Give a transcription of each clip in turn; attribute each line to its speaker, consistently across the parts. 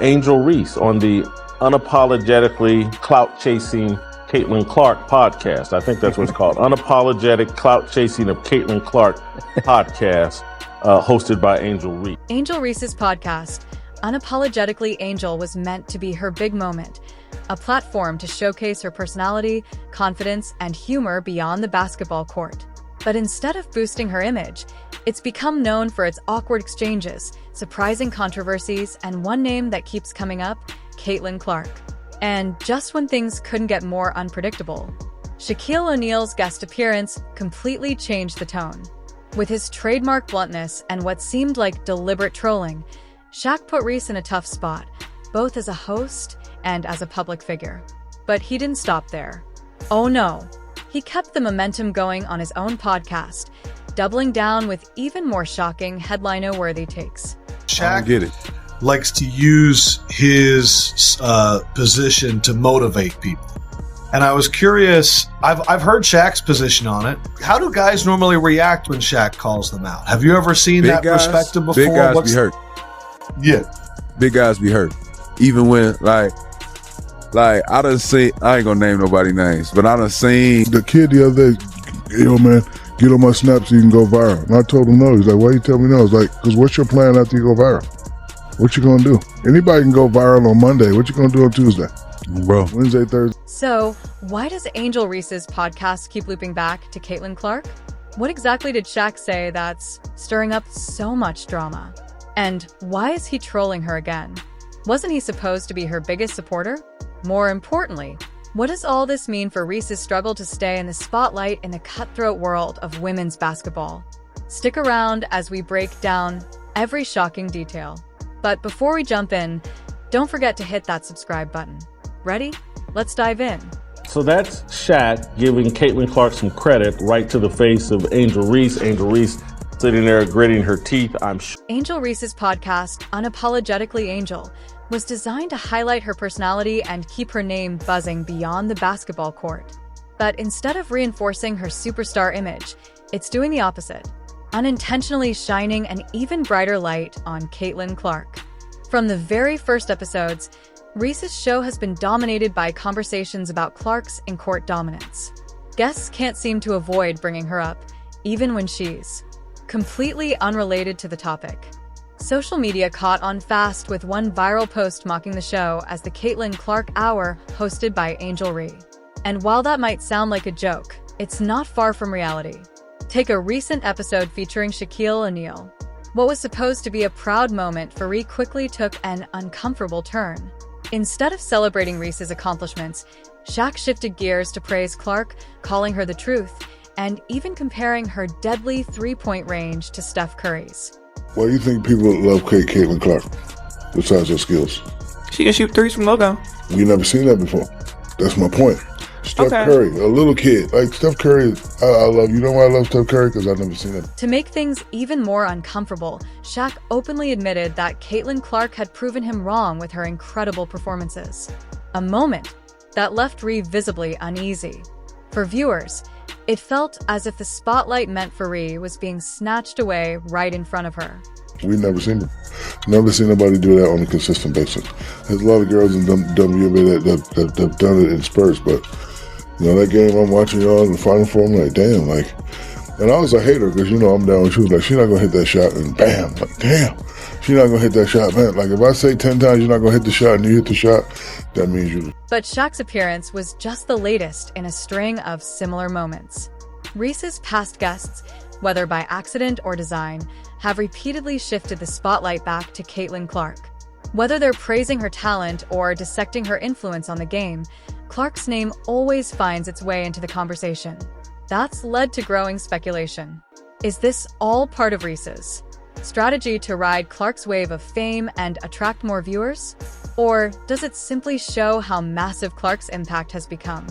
Speaker 1: Angel Reese on the Unapologetically Clout Chasing Caitlin Clark podcast. I think that's what it's called. Unapologetic Clout Chasing of Caitlin Clark podcast, hosted by Angel Reese.
Speaker 2: Angel Reese's podcast, Unapologetically Angel, was meant to be her big moment, a platform to showcase her personality, confidence, and humor beyond the basketball court. But instead of boosting her image, it's become known for its awkward exchanges, surprising controversies, and one name that keeps coming up, Caitlin Clark. And just when things couldn't get more unpredictable, Shaquille O'Neal's guest appearance completely changed the tone. With his trademark bluntness and what seemed like deliberate trolling, Shaq put Reese in a tough spot, both as a host and as a public figure. But he didn't stop there. Oh no, he kept the momentum going on his own podcast, doubling down with even more shocking, headliner-worthy takes.
Speaker 3: Shaq likes to use his position to motivate people. And I was curious, I've heard Shaq's position on it. How do guys normally react when Shaq calls them out? Have you ever seen that perspective before?
Speaker 4: Big guys be hurt.
Speaker 3: Yeah.
Speaker 4: Big guys be hurt. Even when, like I done seen, I ain't gonna name nobody names, but I done seen
Speaker 5: the kid the other day, yo man, get on my snap so you can go viral. And I told him no. He's like, why you tell me no? I was like, because what's your plan after you go viral? What you gonna do? Anybody can go viral on Monday. What you gonna do on Tuesday?
Speaker 4: Bro.
Speaker 5: Wednesday, Thursday.
Speaker 2: So, why does Angel Reese's podcast keep looping back to Caitlin Clark? What exactly did Shaq say that's stirring up so much drama? And why is he trolling her again? Wasn't he supposed to be her biggest supporter? More importantly, what does all this mean for Reese's struggle to stay in the spotlight in the cutthroat world of women's basketball? Stick around as we break down every shocking detail. But before we jump in, don't forget to hit that subscribe button. Ready? Let's dive in.
Speaker 1: So that's Shaq giving Caitlin Clark some credit right to the face of Angel Reese. Angel Reese sitting there gritting her teeth.
Speaker 2: Angel Reese's podcast, Unapologetically Angel, was designed to highlight her personality and keep her name buzzing beyond the basketball court. But instead of reinforcing her superstar image, it's doing the opposite, unintentionally shining an even brighter light on Caitlin Clark. From the very first episodes, Reese's show has been dominated by conversations about Clark's in-court dominance. Guests can't seem to avoid bringing her up, even when she's completely unrelated to the topic. Social media caught on fast with one viral post mocking the show as the Caitlin Clark Hour hosted by Angel Reese. And while that might sound like a joke, it's not far from reality. Take a recent episode featuring Shaquille O'Neal. What was supposed to be a proud moment for Reese quickly took an uncomfortable turn. Instead of celebrating Reese's accomplishments, Shaq shifted gears to praise Clark, calling her the truth, and even comparing her deadly three-point range to Steph Curry's.
Speaker 5: Why do you think people love Caitlin Clark, besides her skills?
Speaker 6: She can shoot threes from logo.
Speaker 5: We never seen that before. That's my point. Steph Curry, a little kid. Like Steph Curry, I love, you know why I love Steph Curry? Because I've never seen it.
Speaker 2: To make things even more uncomfortable, Shaq openly admitted that Caitlin Clark had proven him wrong with her incredible performances. A moment that left Reese visibly uneasy. For viewers, it felt as if the spotlight meant for Reese was being snatched away right in front of her.
Speaker 5: We never seen nobody do that on a consistent basis. There's a lot of girls in WNBA that have done it in spurts, but you know, that game I'm watching y'all in the Final Four, I'm like, damn, like, and I was a hater because, you know, I'm down with you. Like, she's not going to hit that shot, and bam, like, damn, she's not going to hit that shot, man. Like, if I say 10 times you're not going to hit the shot and you hit the shot, that means you.
Speaker 2: But Shaq's appearance was just the latest in a string of similar moments. Reese's past guests, whether by accident or design, have repeatedly shifted the spotlight back to Caitlin Clark. Whether they're praising her talent or dissecting her influence on the game, Clark's name always finds its way into the conversation. That's led to growing speculation. Is this all part of Reese's strategy to ride Clark's wave of fame and attract more viewers? Or does it simply show how massive Clark's impact has become?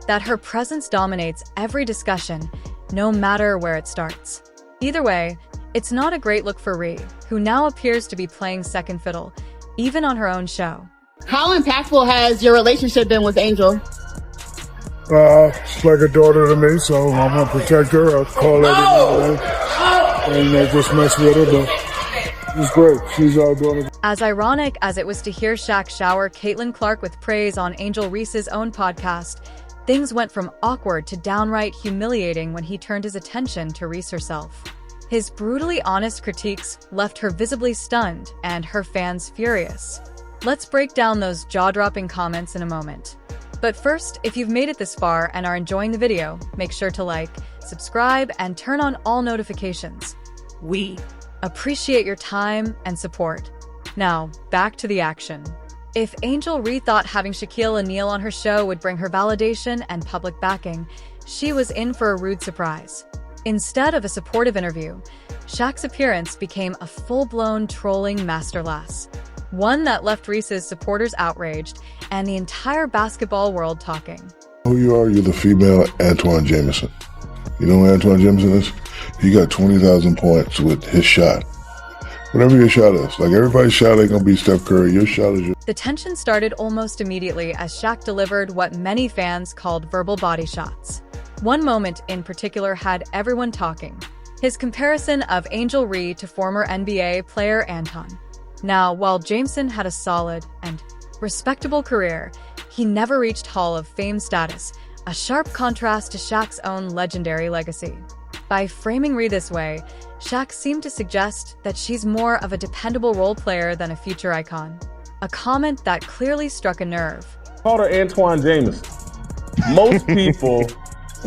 Speaker 2: That her presence dominates every discussion, no matter where it starts. Either way, it's not a great look for Reese, who now appears to be playing second fiddle, even on her own show.
Speaker 7: How impactful has your relationship been with Angel?
Speaker 5: She's like a daughter to me, so I'm gonna protect her. I'll call her every now and just mess with her, but it's great. She's all doing it.
Speaker 2: As ironic as it was to hear Shaq shower Caitlin Clark with praise on Angel Reese's own podcast, things went from awkward to downright humiliating when he turned his attention to Reese herself. His brutally honest critiques left her visibly stunned and her fans furious. Let's break down those jaw-dropping comments in a moment. But first, if you've made it this far and are enjoying the video, make sure to like, subscribe, and turn on all notifications. We appreciate your time and support. Now, back to the action. If Angel Reese thought having Shaquille O'Neal on her show would bring her validation and public backing, she was in for a rude surprise. Instead of a supportive interview, Shaq's appearance became a full-blown trolling masterclass. One that left Reese's supporters outraged and the entire basketball world talking.
Speaker 5: Who you are? You're the female Antoine Jameson. You know who Antoine Jameson is? He got 20,000 points with his shot. Whatever your shot is. Like, everybody's shot ain't gonna be Steph Curry. Your shot is your...
Speaker 2: The tension started almost immediately as Shaq delivered what many fans called verbal body shots. One moment in particular had everyone talking. His comparison of Angel Reese to former NBA player Anton. Now, while Jameson had a solid and respectable career, he never reached Hall of Fame status, a sharp contrast to Shaq's own legendary legacy. By framing Reese this way, Shaq seemed to suggest that she's more of a dependable role player than a future icon. A comment that clearly struck a nerve.
Speaker 1: Called her Antoine Jameson. Most people,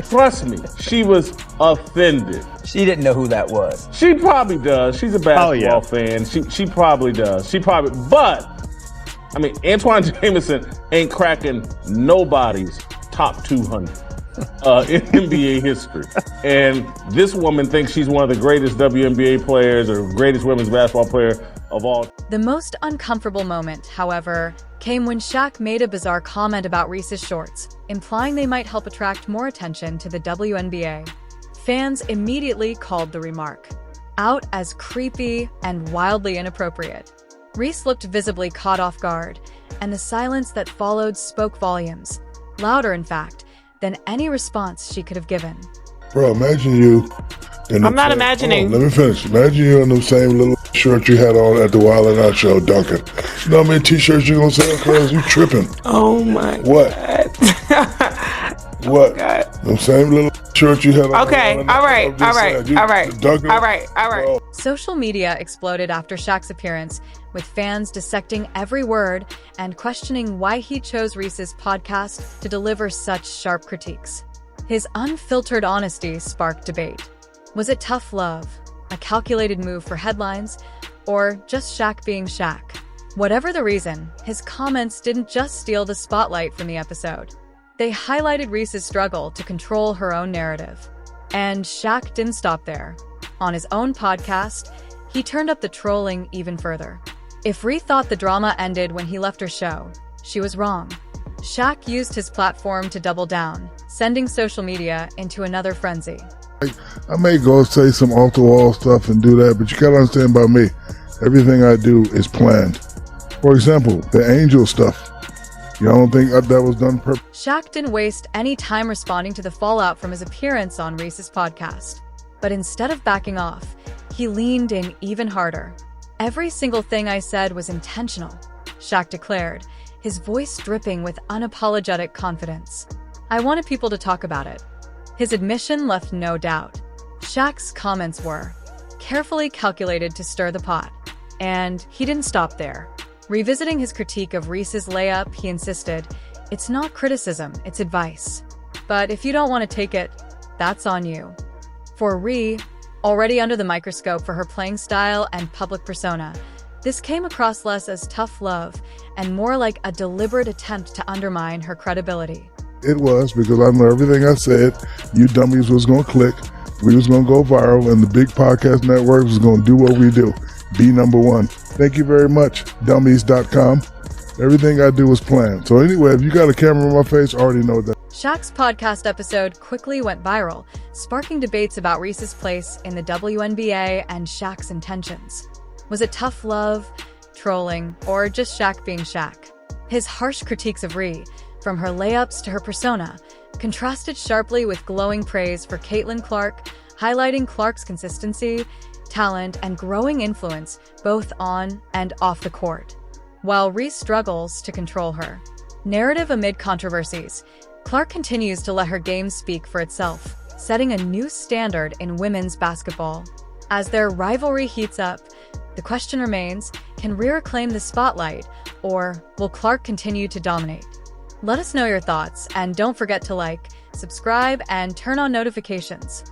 Speaker 1: trust me, she was offended.
Speaker 8: She didn't know who that was.
Speaker 1: She probably does. She's a basketball fan. She probably does. But, I mean, Antoine Jameson ain't cracking nobody's top 200 in NBA history. And this woman thinks she's one of the greatest WNBA players or greatest women's basketball player of all.
Speaker 2: The most uncomfortable moment, however, came when Shaq made a bizarre comment about Reese's shorts, implying they might help attract more attention to the WNBA. Fans immediately called the remark out as creepy and wildly inappropriate. Reese looked visibly caught off guard, and the silence that followed spoke volumes, louder in fact, than any response she could have given.
Speaker 5: Bro, imagine you...
Speaker 6: I'm not imagining.
Speaker 5: Let me finish. Imagine you in the same little shirt you had on at the Wild 'N Out show, Duncan. You know how many t-shirts you gonna sell, cuz? You tripping.
Speaker 6: Oh my
Speaker 5: What?
Speaker 6: God.
Speaker 5: What?
Speaker 6: Oh God.
Speaker 5: The same little shirt you had on.
Speaker 6: Okay, all right.
Speaker 2: Social media exploded after Shaq's appearance, with fans dissecting every word and questioning why he chose Reese's podcast to deliver such sharp critiques. His unfiltered honesty sparked debate. Was it tough love, a calculated move for headlines, or just Shaq being Shaq? Whatever the reason, his comments didn't just steal the spotlight from the episode. They highlighted Reese's struggle to control her own narrative. And Shaq didn't stop there. On his own podcast, he turned up the trolling even further. If Reese thought the drama ended when he left her show, she was wrong. Shaq used his platform to double down, sending social media into another frenzy.
Speaker 5: I may go say some off-the-wall stuff and do that, but you gotta understand about me. Everything I do is planned. For example, the Angel stuff. You don't think that was done purposely?
Speaker 2: Shaq didn't waste any time responding to the fallout from his appearance on Reese's podcast. But instead of backing off, he leaned in even harder. Every single thing I said was intentional, Shaq declared, his voice dripping with unapologetic confidence. I wanted people to talk about it. His admission left no doubt. Shaq's comments were carefully calculated to stir the pot. And he didn't stop there. Revisiting his critique of Reese's layup, he insisted, "It's not criticism, it's advice. But if you don't want to take it, that's on you." For Reese, already under the microscope for her playing style and public persona, this came across less as tough love and more like a deliberate attempt to undermine her credibility.
Speaker 5: It was, because I know everything I said, you dummies was going to click, we was going to go viral, and the big podcast networks was going to do what we do, be number one. Thank you very much, dummies.com. Everything I do was planned. So anyway, if you got a camera on my face, I already know that.
Speaker 2: Shaq's podcast episode quickly went viral, sparking debates about Reese's place in the WNBA and Shaq's intentions. Was it tough love, trolling, or just Shaq being Shaq? His harsh critiques of Reese, from her layups to her persona, contrasted sharply with glowing praise for Caitlin Clark, highlighting Clark's consistency, talent, and growing influence both on and off the court. While Reese struggles to control her narrative amid controversies, Clark continues to let her game speak for itself, setting a new standard in women's basketball. As their rivalry heats up, the question remains, can Rhea claim the spotlight, or will Clark continue to dominate? Let us know your thoughts, and don't forget to like, subscribe, and turn on notifications.